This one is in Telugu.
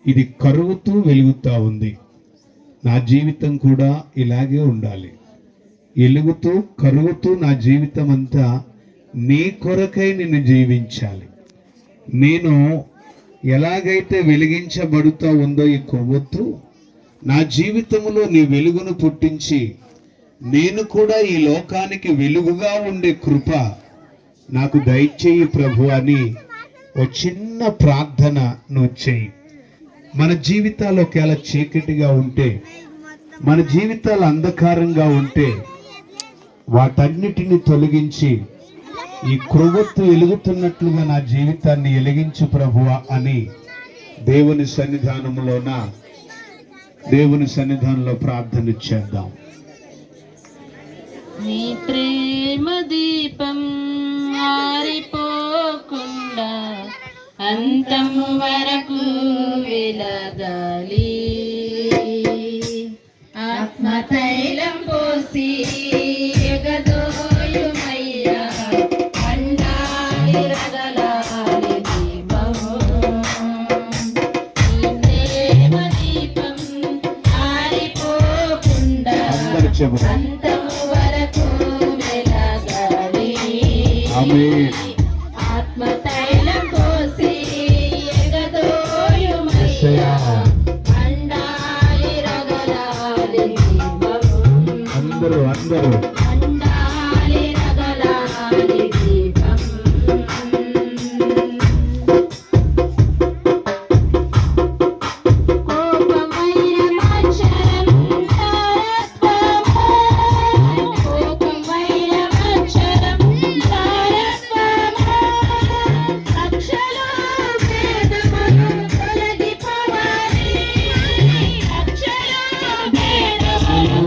ఇది కరుగుతూ వెలుగుతూ ఉంది. నా జీవితం కూడా ఇలాగే ఉండాలి. వెలుగుతూ కరుగుతూ నా జీవితం అంతా నీ కొరకై నిన్ను జీవించాలి. నేను ఎలాగైతే వెలిగించబడుతూ ఉందో ఈ కొవ్వొత్తు, నా జీవితంలో నీ వెలుగును పుట్టించి నేను కూడా ఈ లోకానికి వెలుగుగా ఉండే కృప నాకు దయచేయి ప్రభు అని ఒక చిన్న ప్రార్థన నువ్వు చేయి. మన జీవితాలు ఒకవేళ చీకటిగా ఉంటే, మన జీవితాలు అంధకారంగా ఉంటే వాటన్నిటిని తొలగించి ఈ క్రొవ్వొత్తు వెలుగుతున్నట్లుగా నా జీవితాన్ని వెలిగించు ప్రభువా అని దేవుని సన్నిధానంలో ప్రార్థన చేద్దాం. నీ ప్రేమ దీపం ఆరిపోకుండా అంతం వరకు వెలగాలి. ఆత్మతైలం పోసి ఎగదోయుమయ్యా, అండాలి రగలాలి దీపము. నీ ప్రేమ దీపం ఆరిపోకుండా అంతం వరకు వెలగాలి. ఆత్మతైలం పోసి ఎగదోయుమయ్యా, అండాలి రగలాలి దీపము. అందరూ అండాలి రగలాలి దీపం. కోపమైన మచ్చరం తారత్వము, కోపమైన మచ్చరం తారత్వము, కక్షలు భేదములు తొలగిపోవాలి, కక్షలు భేదములు